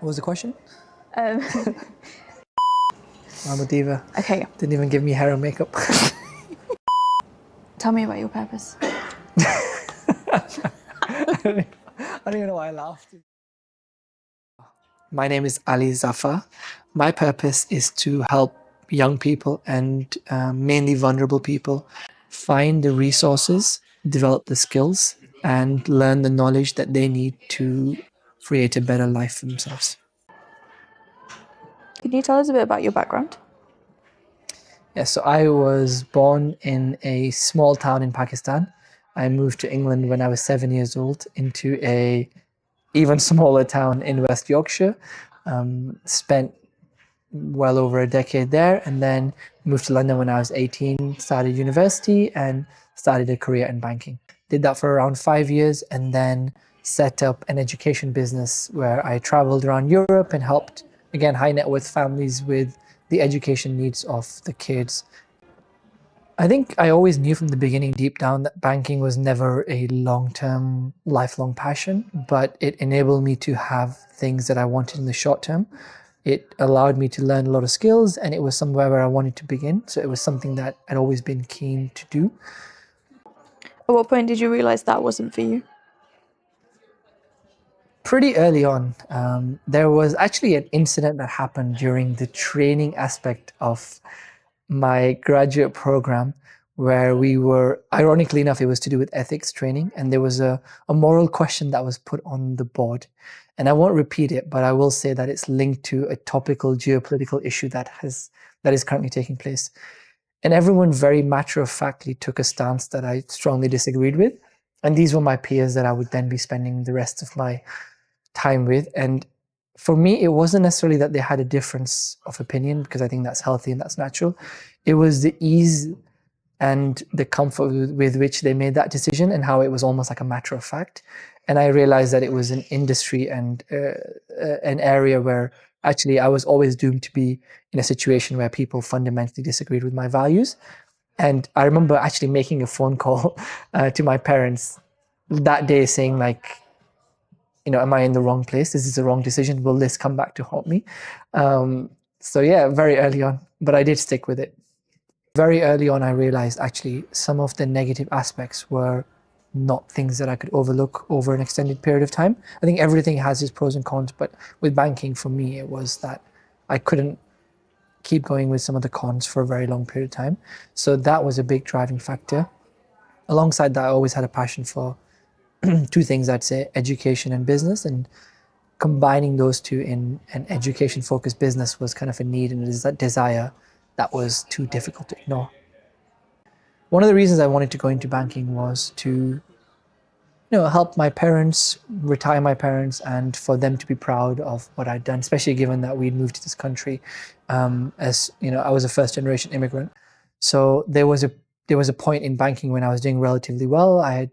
What was the question? Um, I'm a diva. okay, Didn't even give me hair and makeup. tell me about your purpose. I don't even know why I laughed. My name is Ali Zafar. My purpose is to help young people and mainly vulnerable people find the resources, develop the skills, and learn the knowledge that they need to create a better life for themselves. Can you tell us a bit about your background? Yeah, so I was born in a small town in Pakistan. I moved to England when I was 7 years old into a even smaller town in West Yorkshire. Spent well over a decade there, and then moved to London when I was 18, started university and started a career in banking. Did that for around 5 years and then set up an education business where I traveled around Europe and helped, again, high net worth families with the education needs of the kids. I think I always knew from the beginning, deep down, that banking was never a long term, lifelong passion, but it enabled me to have things that I wanted in the short term. It allowed me to learn a lot of skills, and it was somewhere where I wanted to begin. So it was something that I'd always been keen to do. At what point did you realize that wasn't for you? Pretty early on, there was actually an incident that happened during the training aspect of my graduate program where we were, ironically enough, it was to do with ethics training, and there was a moral question that was put on the board. And I won't repeat it, but I will say that it's linked to a topical geopolitical issue that is currently taking place. And everyone very matter-of-factly took a stance that I strongly disagreed with. And these were my peers that I would then be spending the rest of my time with. And for me, it wasn't necessarily that they had a difference of opinion, because I think that's healthy and that's natural. It was the ease and the comfort with which they made that decision and how it was almost like a matter of fact. And I realized that it was an industry and an area where actually I was always doomed to be in a situation where people fundamentally disagreed with my values. And I remember actually making a phone call to my parents that day saying, like, am I in the wrong place? This is the wrong decision. Will this come back to haunt me? So yeah, very early on, but I did stick with it. Very early on, I realized actually some of the negative aspects were not things that I could overlook over an extended period of time. I think everything has its pros and cons, but with banking, for me, it was that I couldn't keep going with some of the cons for a very long period of time. So that was a big driving factor. Alongside that, I always had a passion for two things, I'd say: education and business. And combining those two in an education focused business was kind of a need and a desire that was too difficult to ignore. One of the reasons I wanted to go into banking was to help my parents, retire my parents, and for them to be proud of what I'd done, especially given that we'd moved to this country. As you know, I was a first generation immigrant. So there was a point in banking when I was doing relatively well. I had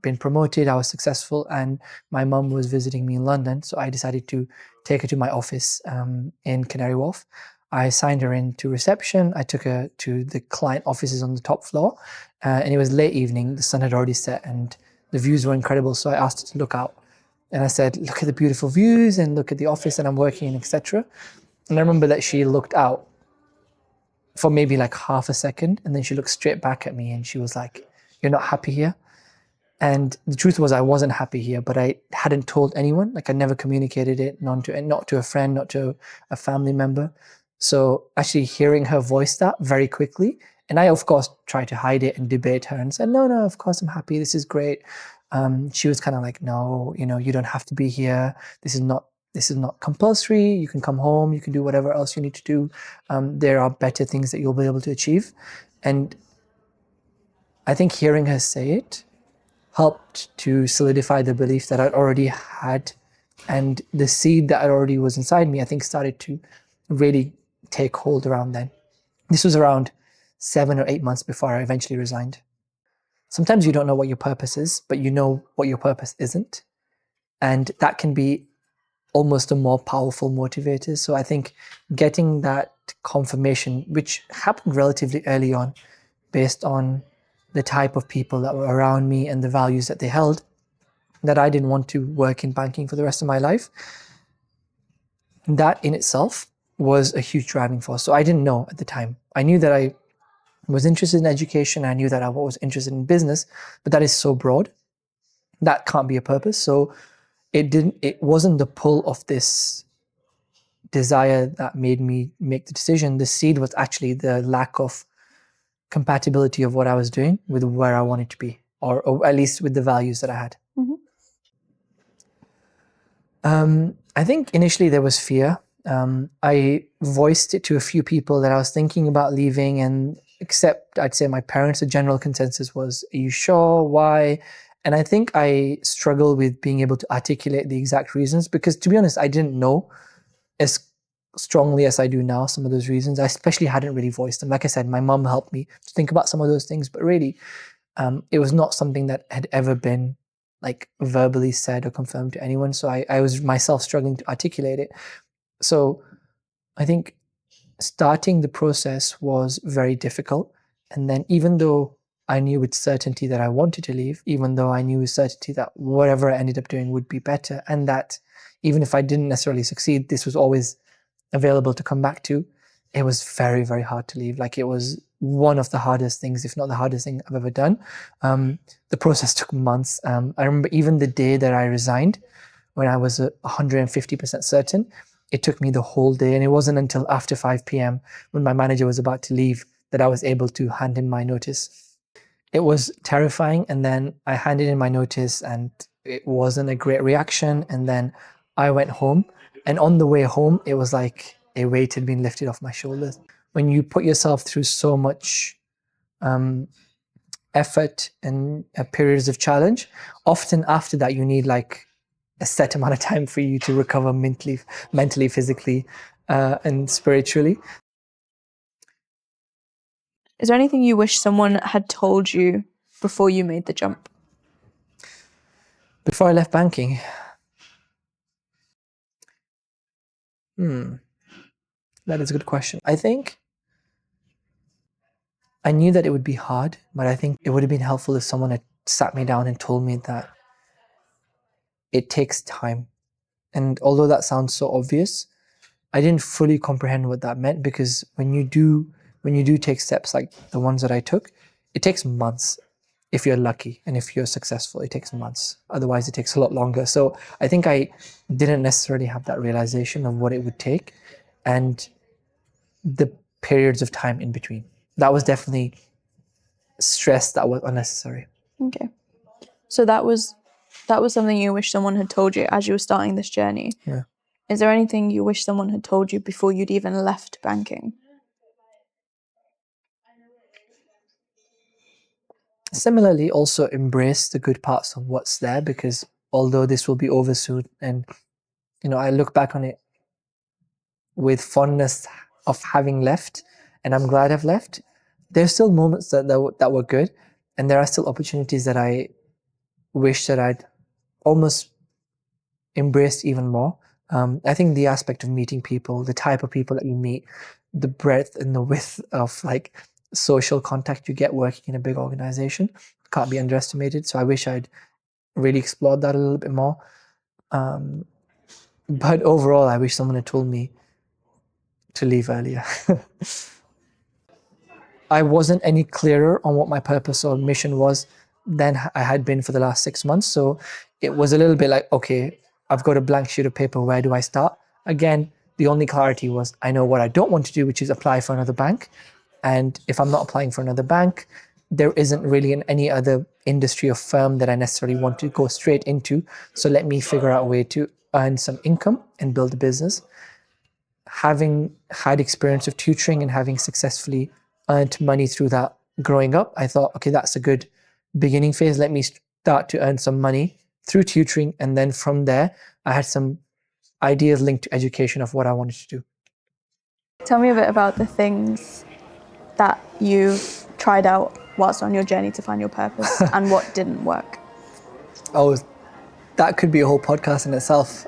been promoted, I was successful, and my mum was visiting me in London. So I decided to take her to my office in Canary Wharf. I signed her into reception. I took her to the client offices on the top floor, and it was late evening. The sun had already set, and the views were incredible. So I asked her to look out, and I said, "Look at the beautiful views, and look at the office that I'm working in, etc." And I remember that she looked out for maybe like half a second, and then she looked straight back at me, and she was like, "You're not happy here?" And the truth was, I wasn't happy here, but I hadn't told anyone. Like, I never communicated it, not to a friend, not to a family member. So actually hearing her voice that very quickly, and I of course tried to hide it and debate her and said, "No, no, of course I'm happy. This is great." She was kind of like, "No, you don't have to be here. This is not compulsory. You can come home. You can do whatever else you need to do. There are better things that you'll be able to achieve." And I think hearing her say it helped to solidify the belief that I'd already had, and the seed that already was inside me, I think, started to really take hold around then. This was around 7 or 8 months before I eventually resigned. Sometimes you don't know what your purpose is, but you know what your purpose isn't. And that can be almost a more powerful motivator. So I think getting that confirmation, which happened relatively early on, based on the type of people that were around me and the values that they held, that I didn't want to work in banking for the rest of my life. that in itself was a huge driving force. So I didn't know at the time. I knew that I was interested in education. I knew that I was interested in business, but that is so broad. That can't be a purpose. So it wasn't the pull of this desire that made me make the decision. The seed was actually the lack of compatibility of what I was doing with where I wanted to be, or at least with the values that I had. Mhm. I think initially there was fear. I voiced it to a few people that I was thinking about leaving, and except I'd say my parents, the general consensus was, "Are you sure? Why?" And I think I struggled with being able to articulate the exact reasons because, to be honest, I didn't know as strongly as I do now some of those reasons. I especially hadn't really voiced them. Like I said, my mom helped me to think about some of those things, but really, it was not something that had ever been like verbally said or confirmed to anyone. So I was myself struggling to articulate it. So I think starting the process was very difficult. And then even though I knew with certainty that I wanted to leave, even though I knew with certainty that whatever I ended up doing would be better, and that even if I didn't necessarily succeed, this was always available to come back to, it was very, very hard to leave. Like it was one of the hardest things, if not the hardest thing I've ever done. The process took months. I remember even the day that I resigned, when I was 150% certain, it took me the whole day. And it wasn't until after 5 p.m. when my manager was about to leave that I was able to hand in my notice. It was terrifying. And then I handed in my notice and it wasn't a great reaction. And then I went home. And on the way home, it was like a weight had been lifted off my shoulders. When you put yourself through so much effort and periods of challenge, often after that, you need like a set amount of time for you to recover mentally, physically, and spiritually. Is there anything you wish someone had told you before you made the jump? Before I left banking, that is a good question. I think I knew that it would be hard, but I think it would have been helpful if someone had sat me down and told me that it takes time. And although that sounds so obvious, I didn't fully comprehend what that meant, because when you do take steps like the ones that I took, it takes months. If you're lucky and if you're successful, it takes months. Otherwise, it takes a lot longer. So I think I didn't necessarily have that realization of what it would take and the periods of time in between. That was definitely stress that was unnecessary. Okay. So that was something you wish someone had told you as you were starting this journey. Yeah. Is there anything you wish someone had told you before you'd even left banking? Similarly, also embrace the good parts of what's there, because although this will be over soon, and I look back on it with fondness of having left, and I'm glad I've left. There's still moments that were good, and there are still opportunities that I wish that I'd almost embraced even more. I think the aspect of meeting people, the type of people that you meet, the breadth and the width of like social contact you get working in a big organization can't be underestimated. So I wish I'd really explored that a little bit more. But overall, I wish someone had told me to leave earlier. I wasn't any clearer on what my purpose or mission was than I had been for the last 6 months. So it was a little bit like, okay, I've got a blank sheet of paper. Where do I start? Again, the only clarity was I know what I don't want to do, which is apply for another bank. And if I'm not applying for another bank, there isn't really in any other industry or firm that I necessarily want to go straight into. So let me figure out a way to earn some income and build a business. Having had experience of tutoring and having successfully earned money through that growing up, I thought, okay, that's a good beginning phase. Let me start to earn some money through tutoring. And then from there, I had some ideas linked to education of what I wanted to do. Tell me a bit about the things that you tried out whilst on your journey to find your purpose and what didn't work. Oh, that could be a whole podcast in itself.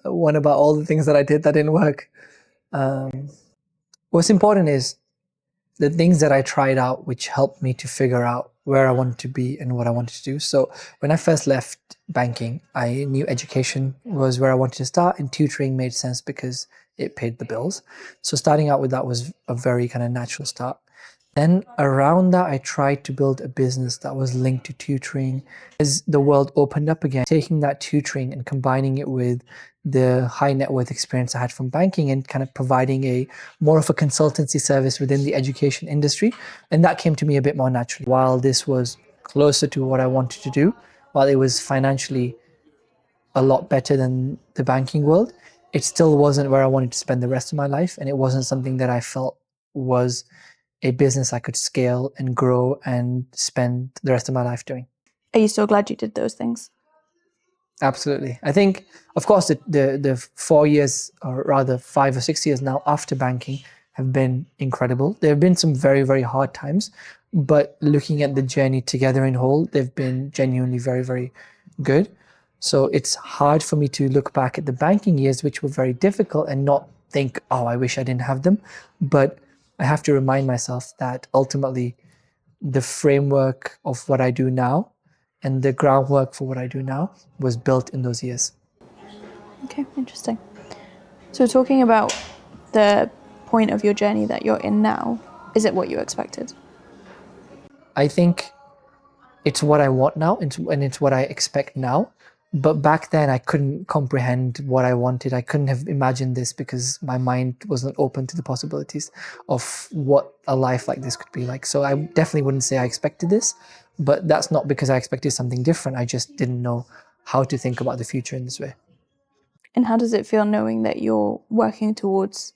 One about all the things that I did that didn't work. What's important is the things that I tried out, which helped me to figure out where I wanted to be and what I wanted to do. So when I first left banking, I knew education was where I wanted to start, and tutoring made sense because it paid the bills. So starting out with that was a very kind of natural start. Then around that, I tried to build a business that was linked to tutoring. As the world opened up again, taking that tutoring and combining it with the high net worth experience I had from banking and kind of providing a more of a consultancy service within the education industry. And that came to me a bit more naturally. While this was closer to what I wanted to do, while it was financially a lot better than the banking world, it still wasn't where I wanted to spend the rest of my life. And it wasn't something that I felt was a business I could scale and grow and spend the rest of my life doing. Are you still glad you did those things? Absolutely. I think, of course, the 4 years, or rather 5 or 6 years now after banking, have been incredible. There have been some very, very hard times, but looking at the journey together in whole, they've been genuinely very, very good. So it's hard for me to look back at the banking years, which were very difficult, and not think, oh, I wish I didn't have them. But I have to remind myself that ultimately the framework of what I do now and the groundwork for what I do now was built in those years. Okay, interesting. So talking about the point of your journey that you're in now, is it what you expected? I think it's what I want now, and it's what I expect now. But back then, I couldn't comprehend what I wanted. I couldn't have imagined this because my mind wasn't open to the possibilities of what a life like this could be like. So I definitely wouldn't say I expected this, but that's not because I expected something different. I just didn't know how to think about the future in this way. And how does it feel knowing that you're working towards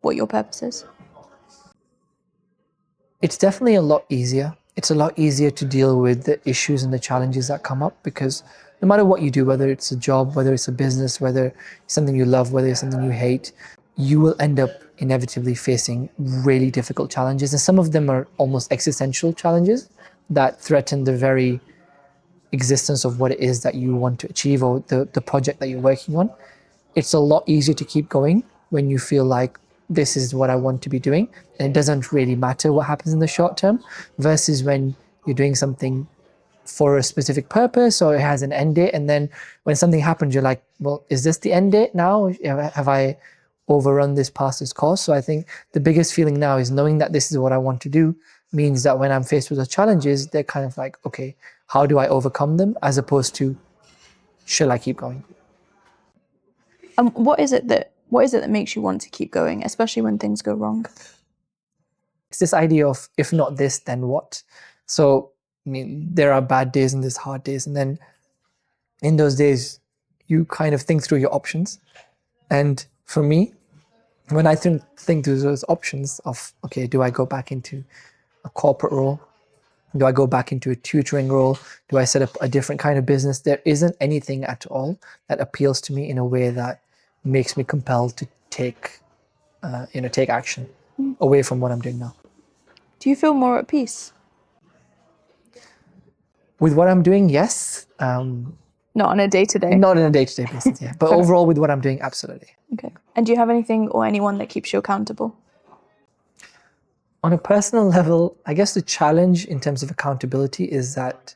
what your purpose is? It's definitely a lot easier. It's a lot easier to deal with the issues and the challenges that come up, because no matter what you do, whether it's a job, whether it's a business, whether it's something you love, whether it's something you hate, you will end up inevitably facing really difficult challenges. And some of them are almost existential challenges that threaten the very existence of what it is that you want to achieve, or the project that you're working on. It's a lot easier to keep going when you feel like this is what I want to be doing, and it doesn't really matter what happens in the short term, versus when you're doing something for a specific purpose or it has an end date, and then when something happens you're like, well, is this the end date now? Have I overrun this past its course? So I think the biggest feeling now is knowing that this is what I want to do means that when I'm faced with those challenges, they're kind of like, okay, how do I overcome them, as opposed to, shall I keep going? And what is it that makes you want to keep going, especially when things go wrong? It's this idea of, if not this, then what? So, I mean, there are bad days and there's hard days. And then in those days, you kind of think through your options. And for me, when I think through those options of, okay, do I go back into a corporate role? Do I go back into a tutoring role? Do I set up a different kind of business? There isn't anything at all that appeals to me in a way that makes me compelled to take action away from what I'm doing now. Do you feel more at peace? With what I'm doing, yes. Not on a day-to-day? Not on a day-to-day basis, yeah. But overall, with what I'm doing, absolutely. Okay. And do you have anything or anyone that keeps you accountable? On a personal level, I guess the challenge in terms of accountability is that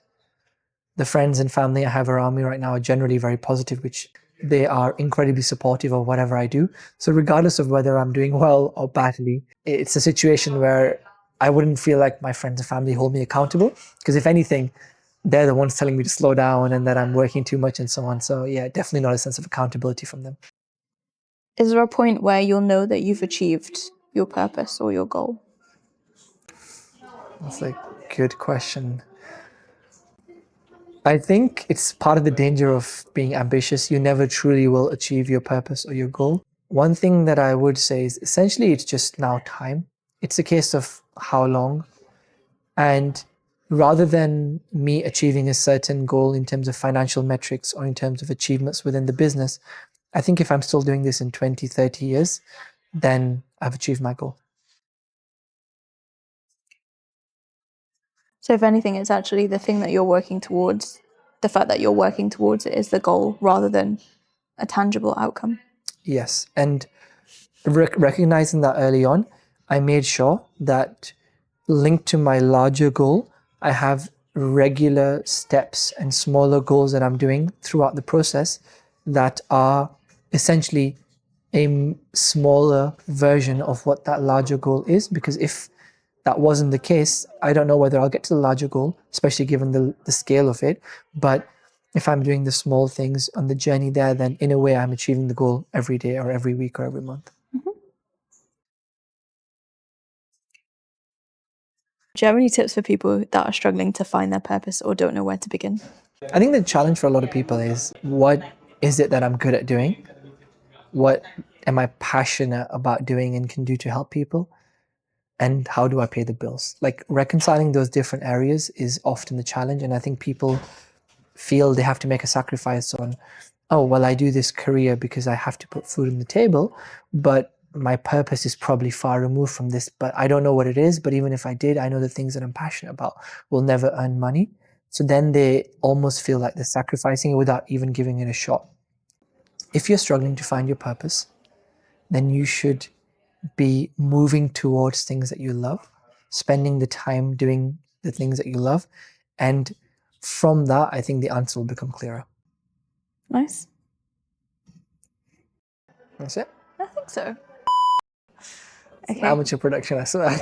the friends and family I have around me right now are generally very positive, which they are incredibly supportive of whatever I do. So regardless of whether I'm doing well or badly, it's a situation where I wouldn't feel like my friends and family hold me accountable, because if anything, they're the ones telling me to slow down and that I'm working too much and so on. So yeah, definitely not a sense of accountability from them. Is there a point where you'll know that you've achieved your purpose or your goal? That's a good question. I think it's part of the danger of being ambitious. You never truly will achieve your purpose or your goal. One thing that I would say is essentially it's just now time. It's a case of how long. And rather than me achieving a certain goal in terms of financial metrics or in terms of achievements within the business, I think if I'm still doing this in 20, 30 years, then I've achieved my goal. So if anything, it's actually the thing that you're working towards, the fact that you're working towards it is the goal rather than a tangible outcome. Yes. And recognizing that early on, I made sure that linked to my larger goal, I have regular steps and smaller goals that I'm doing throughout the process that are essentially a smaller version of what that larger goal is. Because if that wasn't the case, I don't know whether I'll get to the larger goal, especially given the scale of it. But if I'm doing the small things on the journey there, then in a way I'm achieving the goal every day or every week or every month. Do you have any tips for people that are struggling to find their purpose or don't know where to begin? I think the challenge for a lot of people is, what is it that I'm good at doing? What am I passionate about doing and can do to help people? And how do I pay the bills? Like, reconciling those different areas is often the challenge. And I think people feel they have to make a sacrifice on, oh, well, I do this career because I have to put food on the table, but my purpose is probably far removed from this, but I don't know what it is. But even if I did, I know the things that I'm passionate about will never earn money. So then they almost feel like they're sacrificing it without even giving it a shot. If you're struggling to find your purpose, then you should be moving towards things that you love, spending the time doing the things that you love. And from that, I think the answer will become clearer. Nice. That's it. I think so. It's an Okay. amateur production, I swear.